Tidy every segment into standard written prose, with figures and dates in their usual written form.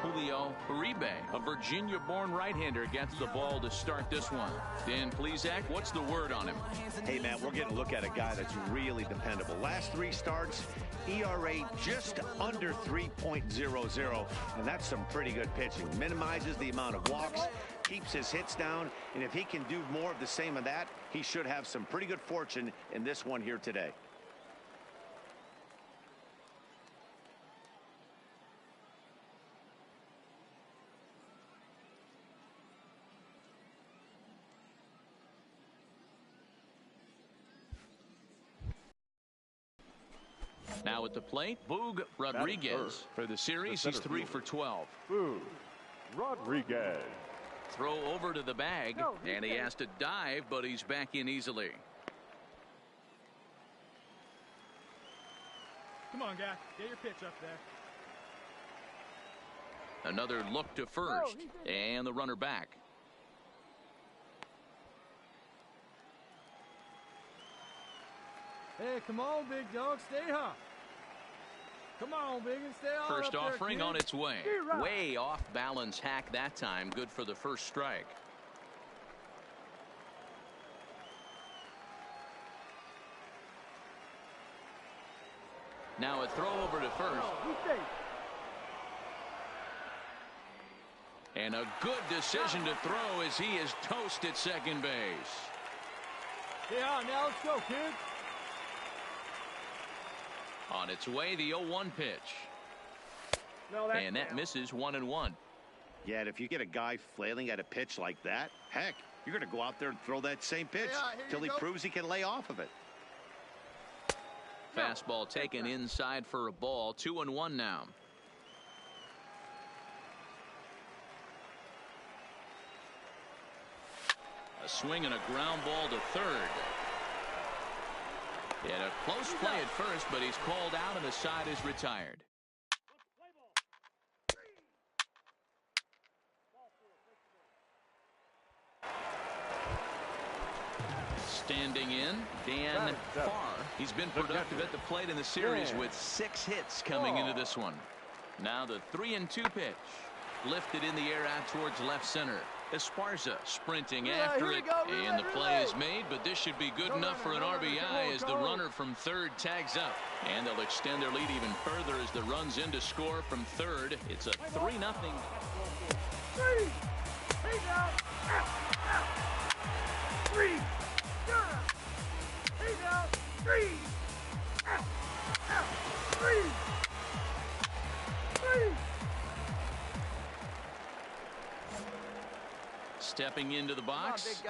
Julio Uribe, a Virginia-born right-hander, gets the ball to start this one. Dan Plesac, what's the word on him? Hey, Matt, we're getting a look at a guy that's really dependable. Last 3 starts, ERA just under 3.00, and that's some pretty good pitching. Minimizes the amount of walks, keeps his hits down, and if he can do more of the same of that, he should have some pretty good fortune in this one here today. Now at the plate, Boog Rodriguez. For the series, he's 3 for 12. Boog Rodriguez. Throw over to the bag, and he has to dive, but he's back in easily. Come on, guy. Get your pitch up there. Another look to first, and the runner back. Hey, come on, big dog. Stay hot. Come on, big, and stay on. First offering there, on its way. Way off balance hack that time. Good for the first strike. Now a throw over to first. And a good decision to throw as he is toast at second base. Yeah, now let's go, kid. On its way, the 0-1 pitch. And that misses 1-1. Yeah, and if you get a guy flailing at a pitch like that, heck, you're going to go out there and throw that same pitch till he proves he can lay off of it. Fastball taken inside for a ball. 2-1 now. A swing and a ground ball to third. He had a close play at first, but he's called out and the side is retired. Standing in, Dan Farr. He's been productive at the plate in the series with 6 hits coming into this one. Now the 3-2 pitch. Lifted in the air out towards left center. Esparza sprinting after it, and the play is made, but this should be good enough for an RBI as the runner from third tags up. And they'll extend their lead even further as the runs in to score from third. It's a 3-0. Stepping into the box,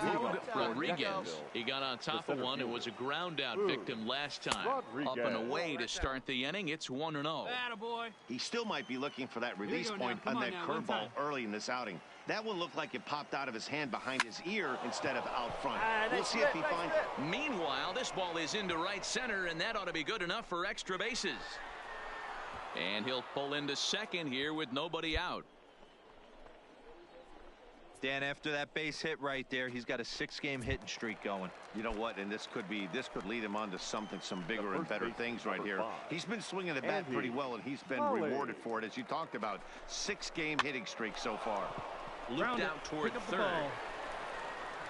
Rodriguez. He got on top of one. It was a ground out victim last time. Up and away to start the inning. It's 1-0. He still might be looking for that release point on that curveball early in this outing. That one looked like it popped out of his hand behind his ear instead of out front. We'll see if he finds it. Meanwhile, this ball is into right center, and that ought to be good enough for extra bases. And he'll pull into second here with nobody out. Dan, after that base hit right there, he's got a 6-game hitting streak going. You know what? And this could lead him on to some bigger and better things right here. He's been swinging the bat pretty well, and he's been rewarded for it, as you talked about. 6-game hitting streak so far. Looped out toward third.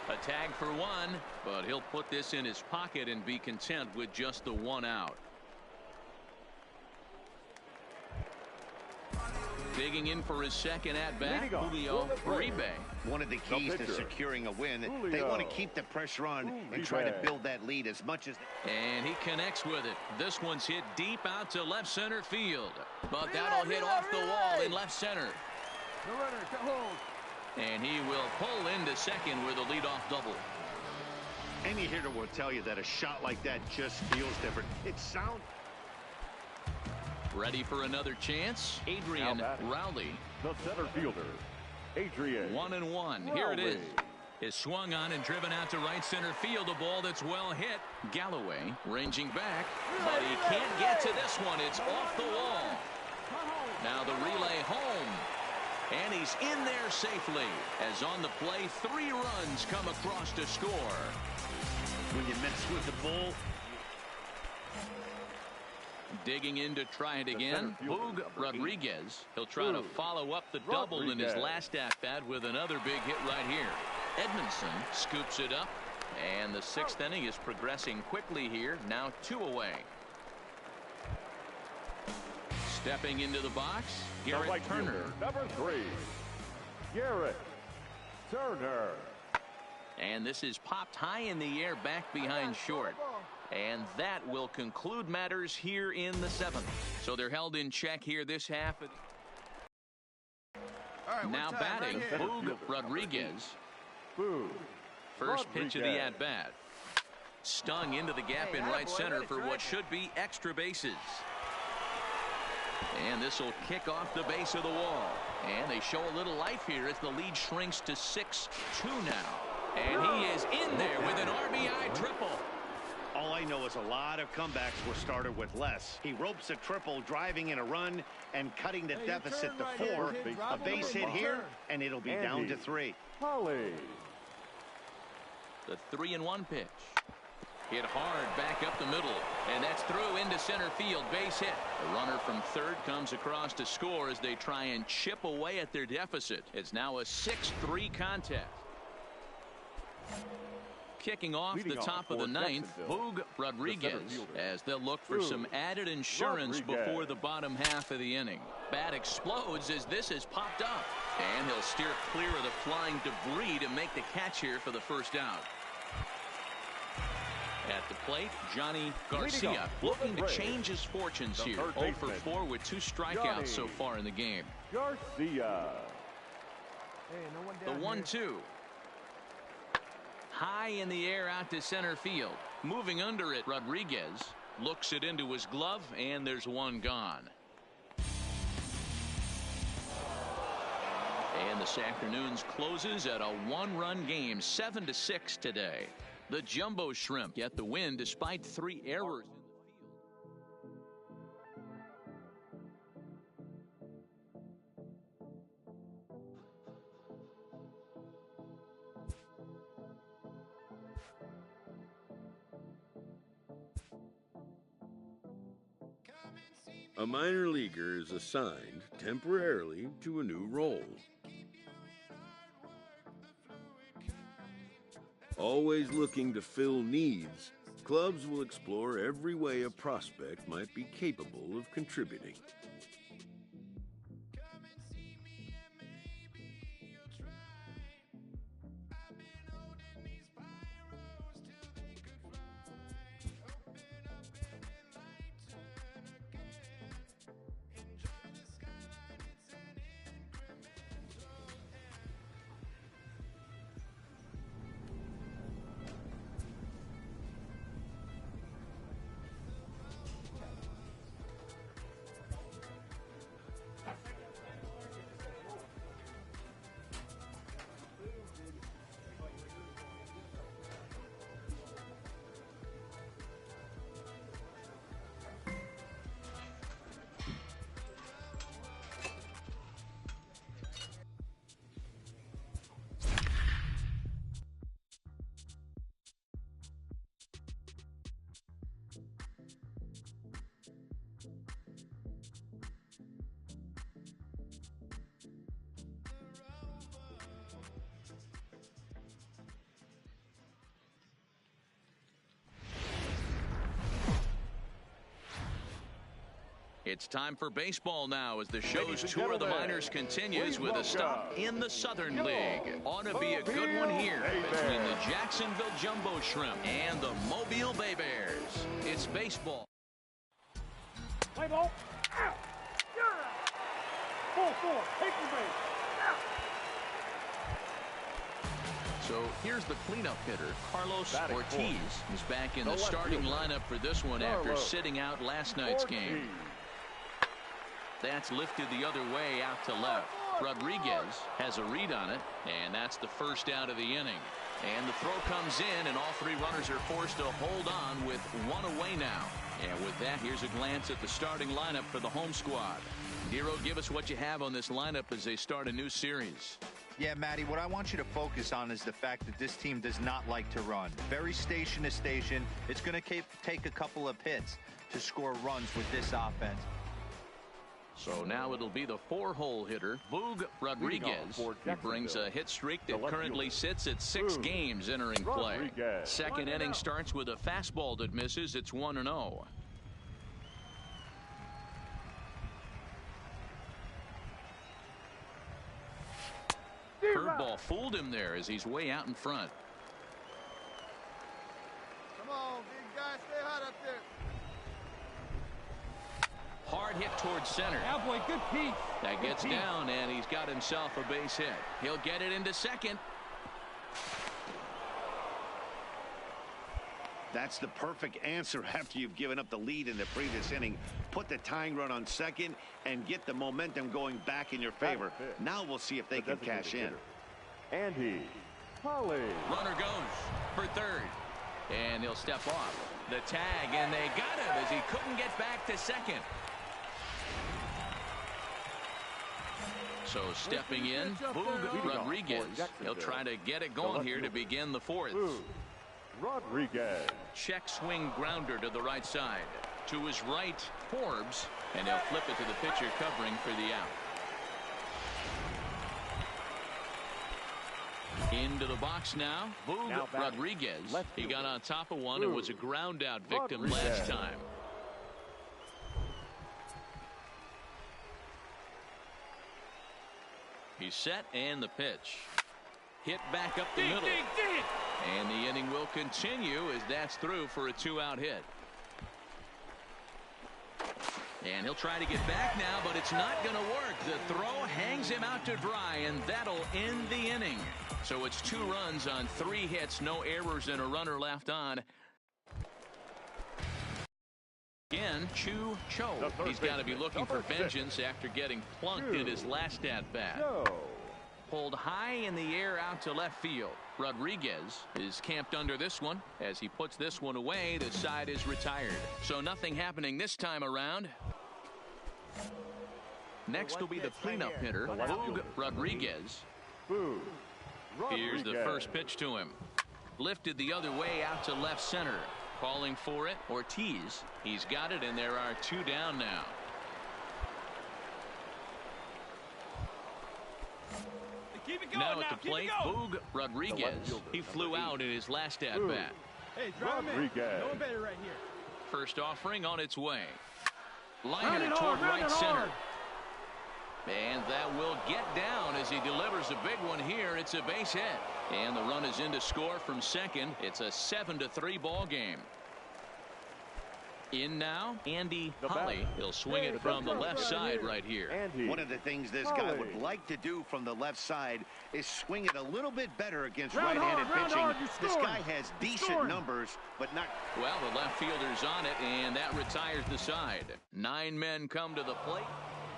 A tag for 1, but he'll put this in his pocket and be content with just the 1 out. Digging in for his second at-bat, Julio Uribe. One of the keys to securing a win, they want to keep the pressure on and try to build that lead as much as... And he connects with it. This one's hit deep out to left center field. But that'll hit off the wall in left center. And he will pull into second with a leadoff double. Any hitter will tell you that a shot like that just feels different. It sounds... Ready for another chance? Adrian Rowley. The center fielder, Adrian. 1-1. Here it is. Is swung on and driven out to right center field. A ball that's well hit. Galloway ranging back, but he can't get to this one. It's off the wall. Now the relay home. And he's in there safely. As on the play, 3 runs come across to score. When you mess with the bull. Digging in to try it again. Boog Rodriguez. He'll try to follow up the double in his last at-bat with another big hit right here. Edmondson scoops it up. And the 6th inning is progressing quickly here. Now 2 away. Stepping into the box, Garrett Turner. Number 3, Garrett Turner. And this is popped high in the air back behind short. And that will conclude matters here in the 7th. So they're held in check here this half. Now batting, Boog Rodriguez. First pitch of the at-bat. Stung into the gap in right center for what should be extra bases. And this will kick off the base of the wall. And they show a little life here as the lead shrinks to 6-2 now. And he is in there with an RBI triple. All I know is a lot of comebacks were started with less. He ropes a triple, driving in a run and cutting the deficit to 4. A base hit here, and it'll be down to 3. Holly. The 3-1 pitch. Hit hard back up the middle, and that's through into center field. Base hit. The runner from third comes across to score as they try and chip away at their deficit. It's now a 6-3 contest. Kicking off the top of the 9th, Boog Rodriguez, as they'll look for some added insurance before the bottom half of the inning. Bat explodes as this is popped up, and he'll steer clear of the flying debris to make the catch here for the first out. At the plate, Johnny Garcia looking to change his fortunes here. 0 for 4 with 2 strikeouts so far in the game. Garcia. The 1-2. High in the air out to center field. Moving under it, Rodriguez looks it into his glove, and there's one gone. And this afternoon's closes at a 1-run game, 7-6 today. The Jumbo Shrimp get the win despite 3 errors. A minor leaguer is assigned temporarily to a new role. Always looking to fill needs, clubs will explore every way a prospect might be capable of contributing. It's time for baseball now as the show's tour of the minors continues with a stop in the Southern League. Ought to be a good one here between the Jacksonville Jumbo Shrimp and the Mobile Bay Bears. It's baseball. Play ball. Out. You're out. 4-4. Take the base. So here's the cleanup hitter, Carlos Ortiz. He's back in the starting lineup for this one after sitting out last night's game. That's lifted the other way out to left. Rodriguez has a read on it, and that's the first out of the inning. And the throw comes in, and all 3 runners are forced to hold on with 1 away now. And with that, here's a glance at the starting lineup for the home squad. Dero, give us what you have on this lineup as they start a new series. Yeah, Matty, what I want you to focus on is the fact that this team does not like to run. Very station to station. It's going to take a couple of hits to score runs with this offense. So now it'll be the 4-hole hitter, Boog Rodriguez. He brings a hit streak that currently sits at 6 games entering play. Second inning starts with a fastball that misses. It's 1-0. Curveball fooled him there as he's way out in front. Come on, big guy, stay hot up there. Hard hit towards center. Yeah, boy, good piece. That gets down, and he's got himself a base hit. He'll get it into second. That's the perfect answer after you've given up the lead in the previous inning. Put the tying run on second and get the momentum going back in your favor. Now we'll see if they can cash in. Andy Holly. Runner goes for third. And he'll step off. The tag, and they got him as he couldn't get back to second. So stepping in, Boog Rodriguez. He'll try to get it going here to begin the fourth. Rodriguez. Check swing grounder to the right side. To his right, Forbes, and he'll flip it to the pitcher covering for the out. Into the box now, Boog Rodriguez. He got on top of one and was a ground out victim last time. He's set, and the pitch. Hit back up the middle. And the inning will continue as that's through for a 2-out hit. And he'll try to get back now, but it's not going to work. The throw hangs him out to dry, and that'll end the inning. So it's 2 runs on 3 hits, no errors, and a runner left on. Again, Chu Cho. He's got to be looking for vengeance after getting plunked in his last at-bat. Pulled high in the air out to left field. Rodriguez is camped under this one. As he puts this one away, the side is retired. So nothing happening this time around. Next will be the cleanup hitter, Boog Rodriguez. Here's the first pitch to him. Lifted the other way out to left center. Calling for it, Ortiz. He's got it, and there are 2 down now. Now at the plate, Boog Rodriguez. He flew out in his last at-bat. Hey, drive him in. No one better right here. First offering on its way. Liner toward right center. And that will get down as he delivers a big one here. It's a base hit. And the run is in to score from second. It's a 7-3 ball game. In now, Andy Holly. He'll swing it from the left side right here. One of the things this guy would like to do from the left side is swing it a little bit better against right-handed pitching. This guy has decent numbers, but not... Well, the left fielder's on it, and that retires the side. 9 men come to the plate.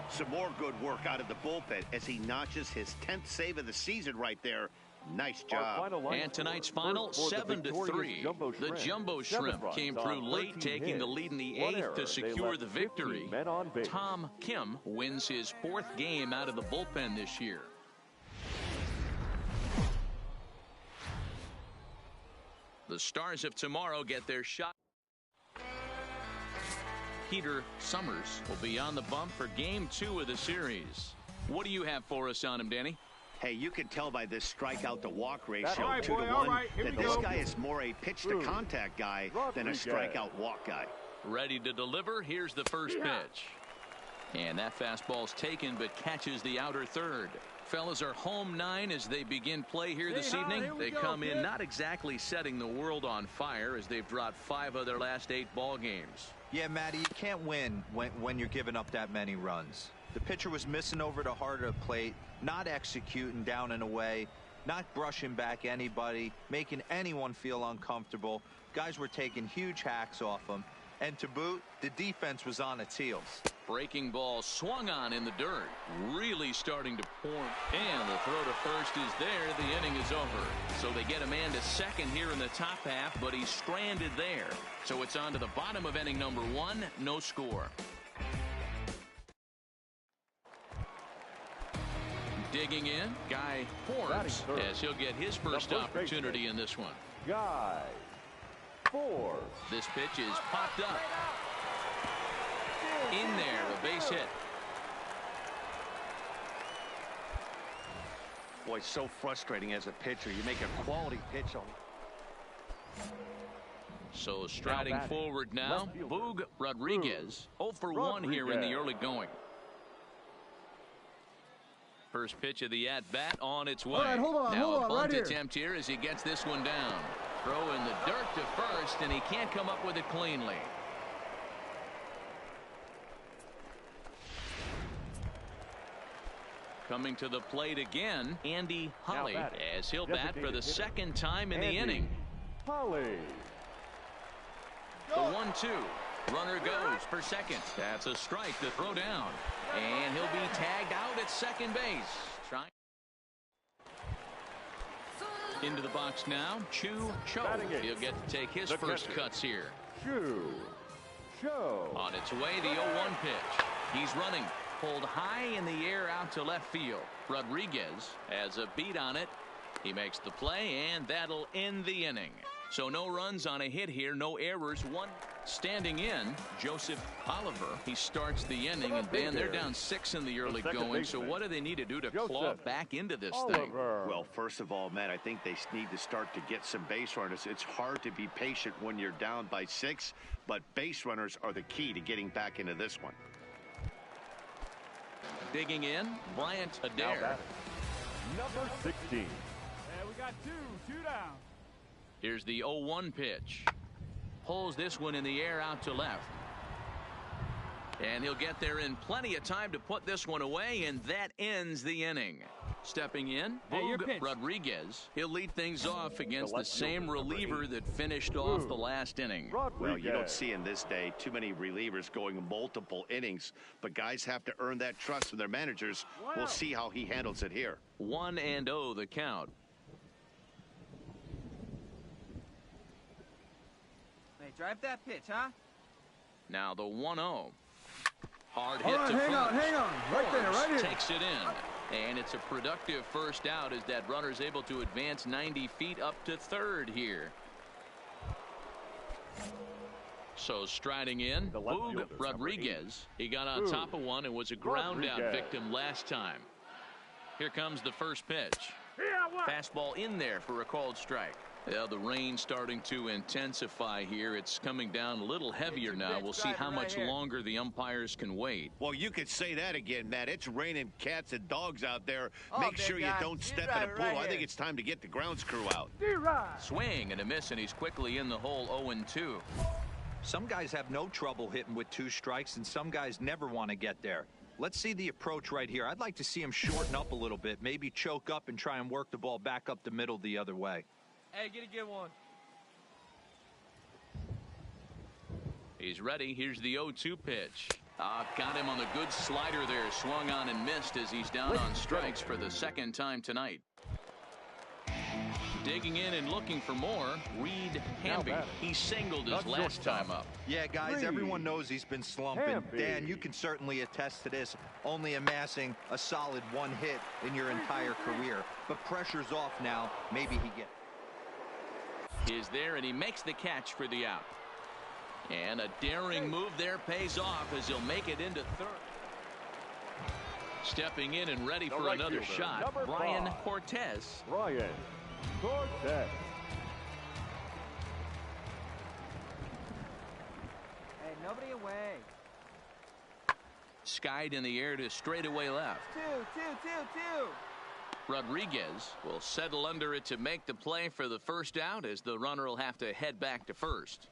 Some more good work out of the bullpen as he notches his 10th save of the season right there. Nice job. And tonight's final, 7-3. The Jumbo Shrimp came through late, taking the lead in the 8th to secure the victory. Tom Kim wins his 4th game out of the bullpen this year. The Stars of tomorrow get their shot. Peter Summers will be on the bump for Game 2 of the series. What do you have for us on him, Danny? Hey, you can tell by this strikeout-to-walk ratio, 2-to-1, that this guy is more a pitch-to-contact guy than a strikeout-walk guy. Ready to deliver. Here's the first pitch. And that fastball's taken, but catches the outer third. Fellas are home 9 as they begin play here this evening. They come in not exactly setting the world on fire as they've dropped 5 of their last 8 ball games. Yeah, Matty, you can't win when you're giving up that many runs. The pitcher was missing over the heart of the plate, not executing down and away, not brushing back anybody, making anyone feel uncomfortable. Guys were taking huge hacks off him. And to boot, the defense was on its heels. Breaking ball swung on in the dirt. Really starting to pour. And the throw to first is there. The inning is over. So they get a man to second here in the top half, but he's stranded there. So it's on to the bottom of inning number 1. No score. Digging in, Guy Forbes, as he'll get his first opportunity in this one. Guy Forbes. This pitch is popped up. In there, a base hit. Boy, so frustrating as a pitcher. You make a quality pitch on. So striding forward now, Boog Rodriguez. 0 for 1 here in the early going. First pitch of the at-bat on its way. Right, hold on, now a bunt right attempt here as he gets this one down. Throw in the dirt to first, and he can't come up with it cleanly. Coming to the plate again, Andy Holly, as he'll bat for the second time in the inning. Holly. The 1-2. Runner goes for second. That's a strike to throw down. And he'll be tagged out at second base. Trying into the box now, Chu Cho. He'll get to take his first cuts here. Chu Cho. On its way, the 0-1 pitch. He's running. Pulled high in the air out to left field. Rodriguez has a beat on it. He makes the play, and that'll end the inning. So no runs on a hit here, no errors. One standing in, Joseph Oliver. He starts the inning, and then they're down 6 in the early going. So what do they need to do to claw back into this thing? Well, first of all, Matt, I think they need to start to get some base runners. It's hard to be patient when you're down by 6, but base runners are the key to getting back into this one. Digging in, Bryant Adair. Number 16. And we got two down. Here's the 0-1 pitch. Pulls this one in the air out to left. And he'll get there in plenty of time to put this one away, and that ends the inning. Stepping in, Boog Rodriguez. He'll lead things off against the same reliever that finished off the last inning. Well, you don't see in this day too many relievers going multiple innings, but guys have to earn that trust from their managers. We'll see how he handles it here. 1-0 the count. Hey, drive that pitch, huh? Now the 1-0. Hard hit All right, to hang on. Right there, right here. Takes it in. And it's a productive first out as that runner's able to advance 90 feet up to third here. So striding in, Boog Rodriguez. He got on top of one and was a ground out victim last time. Here comes the first pitch. Fastball in there for a called strike. Yeah, the rain starting to intensify here. It's coming down a little heavier now. We'll see how much longer the umpires can wait. Well, you could say that again, Matt. It's raining cats and dogs out there. Make sure you don't step in a pool. I think it's time to get the grounds crew out. Swing and a miss, and he's quickly in the hole. 0-2. Some guys have no trouble hitting with 2 strikes, and some guys never want to get there. Let's see the approach right here. I'd like to see him shorten up a little bit, maybe choke up and try and work the ball back up the middle the other way. Hey, get a good one. He's ready. Here's the 0-2 pitch. Got him on the good slider there. Swung on and missed as he's down on strikes for the second time tonight. Digging in and looking for more, Reed Hamby. He singled his last time up. Yeah, guys, everyone knows he's been slumping. Dan, you can certainly attest to this, only amassing a solid 1 hit in your entire career. But pressure's off now. Maybe he gets. Is there, and he makes the catch for the out. And a daring move there pays off as he'll make it into third. Stepping in and ready for another shot, Brian Cortez. Brian Cortez. Hey, nobody away. Skied in the air to straightaway left. Two. Rodriguez will settle under it to make the play for the first out as the runner will have to head back to first.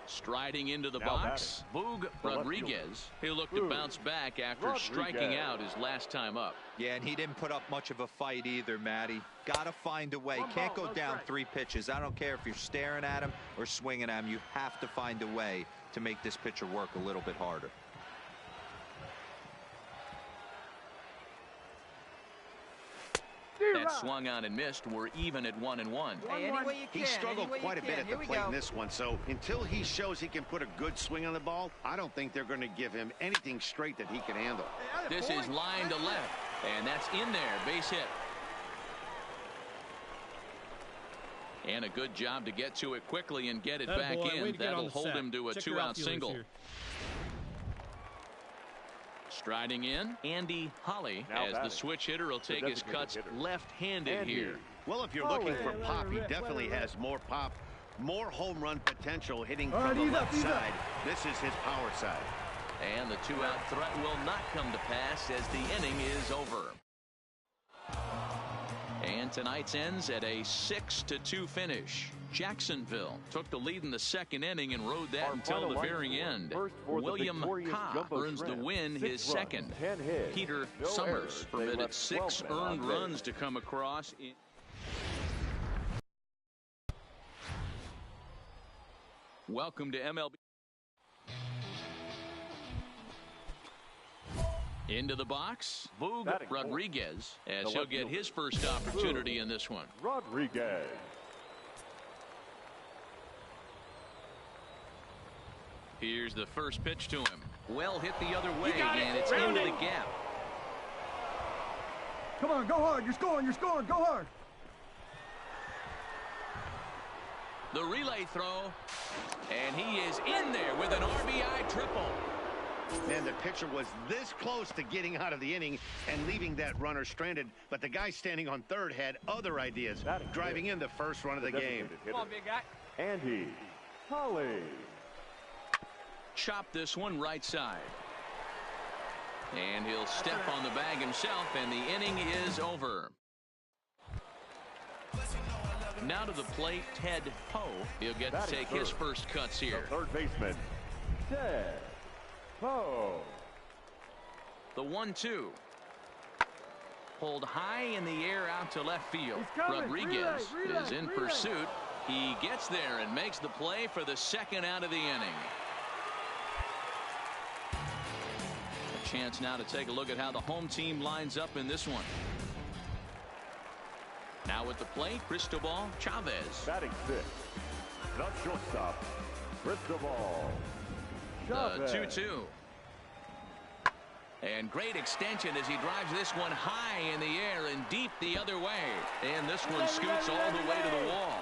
Striding into the box, Boog Rodriguez. He'll look to bounce back after striking out his last time up. Yeah, and he didn't put up much of a fight either, Matty. Got to find a way. Can't go down 3 pitches. I don't care if you're staring at him or swinging at him. You have to find a way to make this pitcher work a little bit harder. That swung on and missed. We're even at 1-1. Hey, any way you can. He struggled quite a bit at the plate in this one, so until he shows he can put a good swing on the ball, I don't think they're going to give him anything straight that he can handle. This is line to left, and that's in there. Base hit. And a good job to get to it quickly and get it That back boy, way in. to get on That'll the hold sack. him to a Check your two-out outfielders single. here. Striding in, Andy Holly, Now as the batting, switch hitter will take his designated cuts hitter, left-handed Andy here. Well, if you're Holly. looking for Hey, pop, he rip, let definitely it rip. has more pop, more home run potential hitting All from right, the ease up, left ease up. side. This is his power side. And the two-out threat will not come to pass as the inning is over. And tonight's ends at a 6-2 finish. Jacksonville took the lead in the second inning and rode that Our until final the line very score. end. First for the William victorious Ka Jumbo earns the Shrimp. win, 6 his runs, second. 10 hits, Peter no Summers errors. They permitted left 6 12 men on earned base. runs to come across. Welcome to MLB. Into the box, Boog Batting fourth, Rodriguez, as the he'll left get fielder. his first opportunity in this one. Rodriguez. Here's the first pitch to him. Well hit the other way, got it. and it's Round into it. the gap. Come on, go hard. You're scoring. You're scoring. Go hard. The relay throw, and he is in there with an RBI triple. Man, the pitcher was this close to getting out of the inning and leaving that runner stranded, but the guy standing on third had other ideas, Batting driving fifth, in the first run of the game. designated Come on, hitter, big guy. Andy Holly. Chop this one right side. And he'll step on the bag himself, and the inning is over. Now to the plate, Ted Poe. He'll get to Batting take his third. first cuts The here. third baseman, Ted Poe. The 1-2. Pulled high in the air out to left field. He's coming. Rodriguez Relay, is in relay. pursuit. He gets there and makes the play for the second out of the inning. A chance now to take a look at how the home team lines up in this one. Now at the plate, Cristobal Chavez. Batting sixth, the shortstop, Cristobal The Chavez. 2-2. And great extension as he drives this one high in the air and deep the other way. And this one scoots all the way to the wall.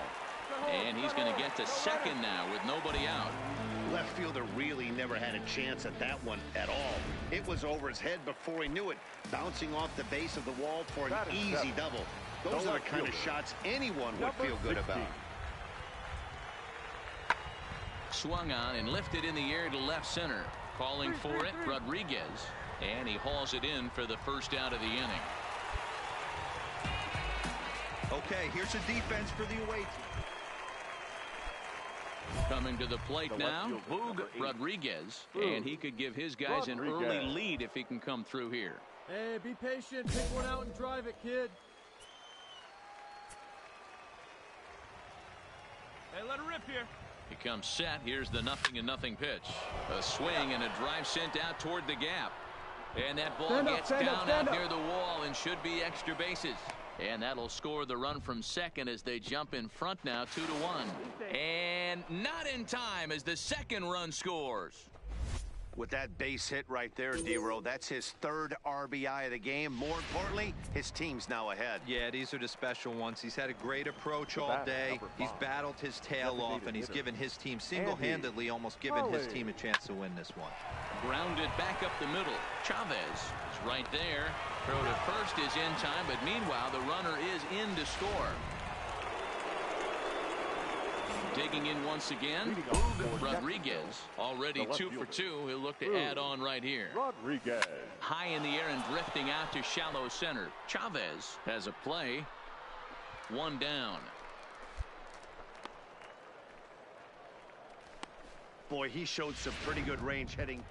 And he's going to get to second now with nobody out. Left fielder really never had a chance at that one at all. It was over his head before he knew it, bouncing off the base of the wall for an Batting easy seventh, double. Those the are the left kind of fielder, shots anyone would number feel good 16. about. Swung on and lifted in the air to left center. Calling for it, Rodriguez. And he hauls it in for the first out of the inning. Okay, here's a defense for the away team. Coming to the plate The left now, fielder, Boog number 8. Rodriguez. Boog And he could give his guys an early Rodriguez. lead if he can come through here. Hey, be patient. Pick one out and drive it, kid. Hey, let her rip here. He comes set. Here's the 0-0 pitch. A swing and a drive sent out toward the gap. And that ball Stand up, gets stand up, down stand out up. near the wall and should be extra bases. And that'll score the run from second as they jump in front now 2-1. And not in time as the second run scores. With that base hit right there, D-Row, that's his third RBI of the game. More importantly, his team's now ahead. Yeah, these are the special ones. He's had a great approach all batter, day. number He's 5. battled his tail off, Designated and he's hitter, given his team single-handedly, almost given his Holly. team a chance to win this one. Grounded back up the middle. Chavez is right there. Throw to first is in time, but meanwhile the runner is in to score. Digging in once again, Leading off Boog for Rodriguez. Already The left 2 for fielder. 2. He'll look to Boog add on right here. Rodriguez. High in the air and drifting out to shallow center. Chavez has a play. One down. Boy, he showed some pretty good range heading.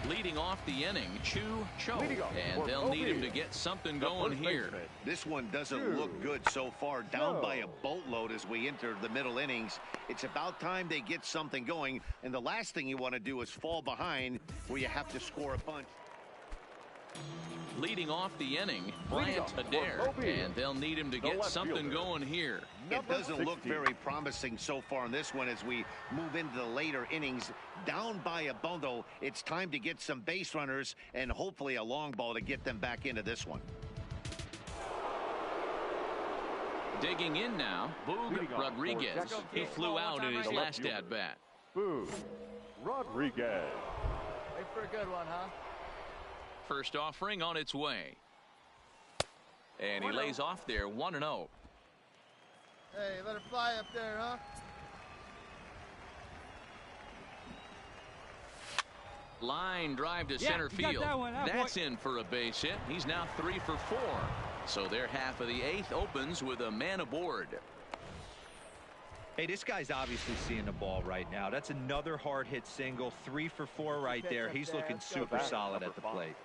Leading off the inning, Chu Cho. Leading off And for they'll need him to OB. get something The going first here. baseman, This one doesn't Two. look good so far, down No. by a boatload as we enter the middle innings. It's about time they get something going, and the last thing you want to do is fall behind where you have to score a bunch. Leading off the inning, Leading Bryant off for Adair. OB. And they'll need him to The get left something fielder. going here. It Number doesn't look 16. very promising so far in this one as we move into the later innings. Down by a bundle, it's time to get some base runners and hopefully a long ball to get them back into this one. Digging in now, Boog Rodriguez. He flew out in his last at-bat. Boog Rodriguez. Wait for a good one, huh? First offering on its way. And he lays off there 1-0. Hey, let it fly up there, huh? Line drive to center field. That's in for a base hit. He's now 3 for 4. So their half of the 8th opens with a man aboard. Hey, this guy's obviously seeing the ball right now. That's another hard hit single. 3 for 4 right there. He's looking super solid at the plate.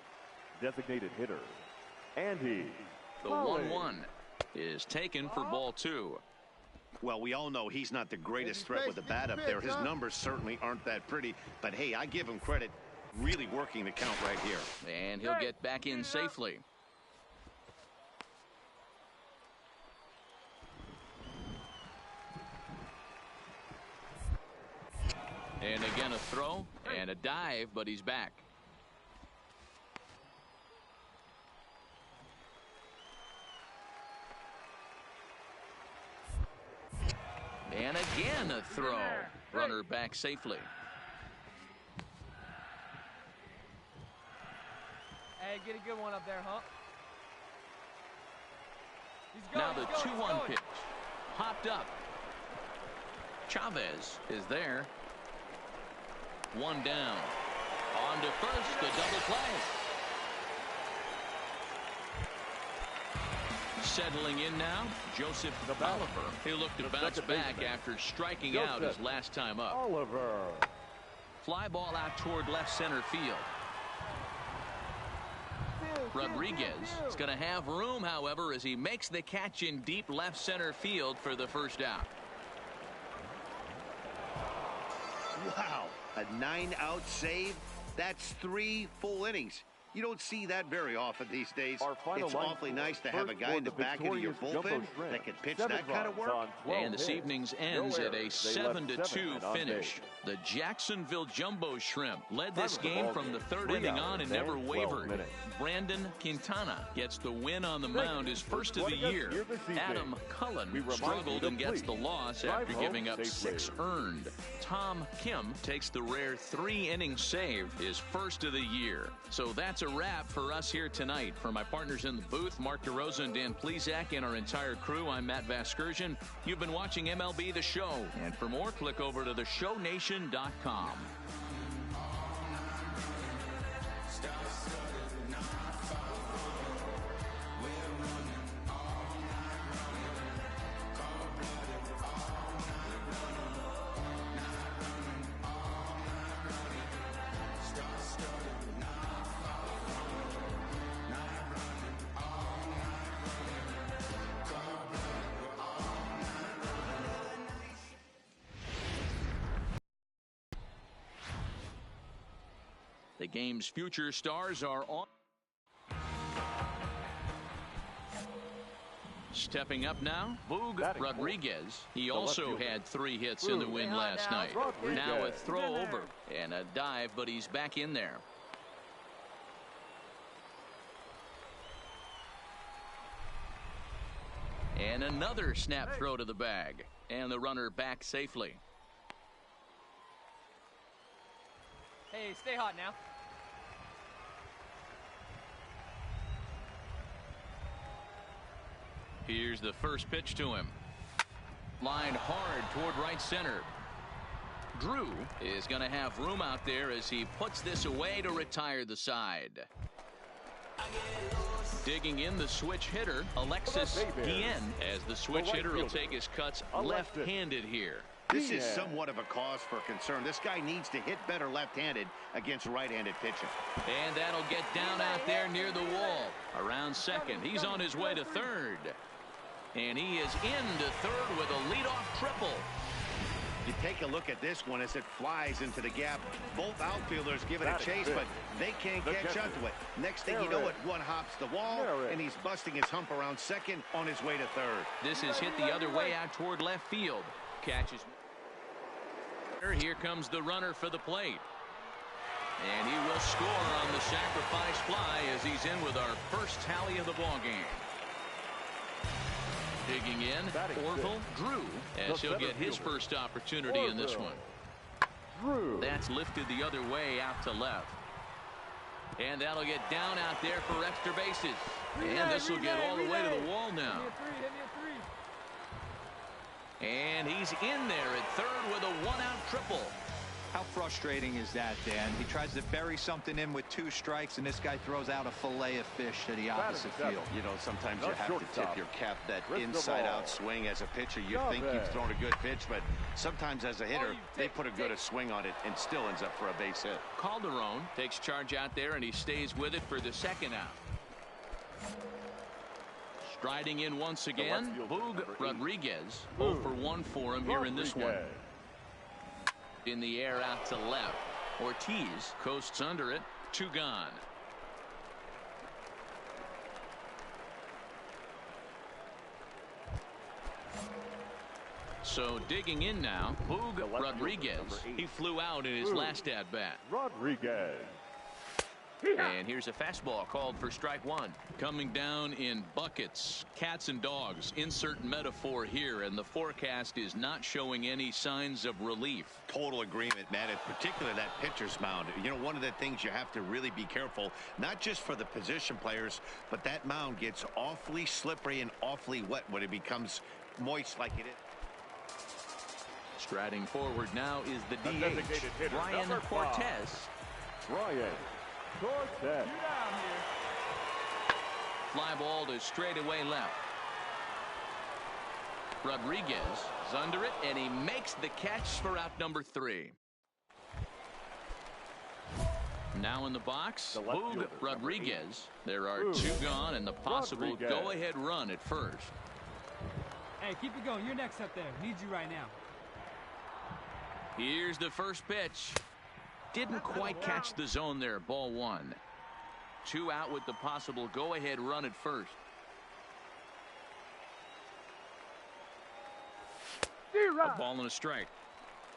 Designated hitter, Andy. The 1-1 is taken for ball 2. Well, we all know he's not the greatest threat with the bat up there. His numbers certainly aren't that pretty. But, hey, I give him credit. Really working the count right here. And he'll get back in safely. And again a throw and a dive, but he's back. And again a throw. Runner back safely. Hey, get a good one up there, huh? Now the 2-1 pitch. Popped up. Chavez is there. 1 down. On to first, the double play. Settling in now, Joseph Oliver. He looked to bounce back after striking out his last time up. Oliver. Fly ball out toward left center field. Rodriguez is going to have room, however, as he makes the catch in deep left center field for the first out. Wow, a 9-out save? That's 3 full innings. You don't see that very often these days. It's awfully nice to have a guy in the back of your bullpen that can pitch that kind of work. And this evening's ends at a 7-2 finish. The Jacksonville Jumbo Shrimp led this game from the 3rd inning on and never wavered. Brandon Quintana gets the win on the mound, his first of the year. Adam Cullen struggled and gets the loss after giving up 6 earned. Tom Kim takes the rare 3-inning save, his first of the year. So that's a wrap for us here tonight. For my partners in the booth, Mark DeRosa and Dan Plesac, and our entire crew, I'm Matt Vasgersian. You've been watching MLB The Show. And for more, click over to theshownation.com. The game's future stars are on. Stepping up now, Boog Rodriguez. He also had 3 hits in the win last night. Now a throw over and a dive, but he's back in there. And another snap throw to the bag. And the runner back safely. Hey, stay hot now. Here's the first pitch to him. Lined hard toward right center. Drew is going to have room out there as he puts this away to retire the side. Digging in the switch hitter, Alexis Guillen, as the switch hitter will take his cuts left-handed here. This is somewhat of a cause for concern. This guy needs to hit better left-handed against right-handed pitching. And that'll get down out there near the wall. Around second. He's on his way to third. And he is into third with a leadoff triple. You take a look at this one as it flies into the gap. Both outfielders give it a chase, but they can't catch up to it. Next thing you know it, one hops the wall, and he's busting his hump around second on his way to third. This is hit the other way out toward left field. Catches. Here comes the runner for the plate. And he will score on the sacrifice fly as he's in with our first tally of the ball game. Digging in, Batting Orville sixth. Drew, as The he'll get center his fielder. first opportunity in this one. Drew. That's lifted the other way out to left. And that'll get down out there for extra bases. And this will get all the way to the wall now. Hit me a three. And he's in there at third with a one-out triple. How frustrating is that, Dan? He tries to bury something in with 2 strikes, and this guy throws out a fillet of fish to the opposite Batting field. You know, sometimes you Not have to shortstop. tip your cap that Risk the inside-out ball. swing as a pitcher. You Chavez. think you've thrown a good pitch, but sometimes as a hitter, you they take- put a good swing on it and still ends up for a base hit. Calderon takes charge out there, and he stays with it for the second out. Striding in once again, fielder, Boog number 8. Rodriguez. 0 for 1 for him here in this one. Rodriguez. In the air out to left. Ortiz coasts under it. 2 gone. So digging in now, Boog The left fielder, Rodriguez. number 8. He flew out in his Boog. last at bat. Rodriguez. And here's a fastball called for strike 1. Coming down in buckets, cats and dogs. Insert metaphor here, and the forecast is not showing any signs of relief. Total agreement, man. In particular, that pitcher's mound. You know, one of the things you have to really be careful, not just for the position players, but that mound gets awfully slippery and awfully wet when it becomes moist like it is. Striding forward now is the The DH, designated hitter, Brian number 5. Cortez. Brian Cortez. Fly ball to straightaway left. Rodriguez is under it, and he makes the catch for out number 3. Now in the box, The left Boog fielder, number 8. Rodriguez. There are Boog 2 gone, and the possible Rodriguez. go-ahead run at first. Hey, keep it going. You're next up there. Need you right now. Here's the first pitch. Didn't quite catch the zone there. Ball 1. 2 out with the possible go-ahead run at first. A ball and a strike.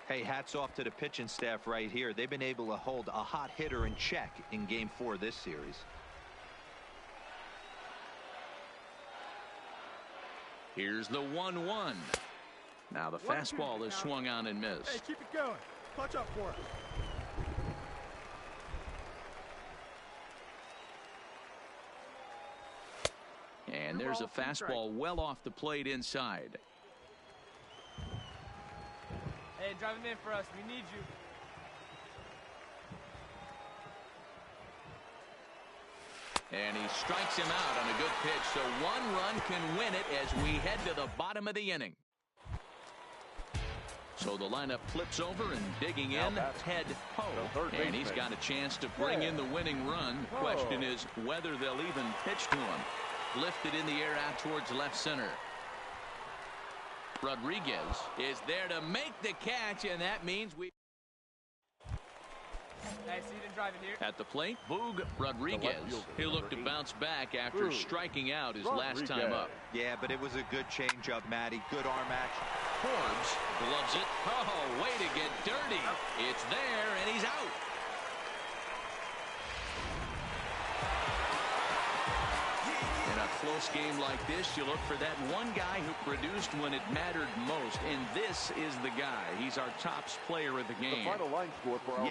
Hey, hats off to the pitching staff right here. They've been able to hold a hot hitter in check in Game 4 this series. Here's the 1-1. Now the fastball is swung on and missed. Hey, keep it going. Touch up for it. And there's a fastball well off the plate inside. Hey, drive him in for us. We need you. And he strikes him out on a good pitch, so 1 run can win it as we head to the bottom of the inning. So the lineup flips over, and digging Now in, bats Ted the Poe. third And he's baseman. got a chance to bring in the winning run. The question is whether they'll even pitch to him. Lifted in the air out towards left center. Rodriguez is there to make the catch, and that means we... Hey, see you didn't drive it here. At the plate, Boog Rodriguez. fielder, He'll look to number 8. bounce back after Boog striking out his last time Rodriguez. up. Yeah, but it was a good changeup, Matty. Good arm action. Forbes gloves it. Oh, way to get dirty. It's there, and he's out. In a close game like this, you look for that one guy who produced when it mattered most, and this is the guy. He's our top player of the The game. final line score for our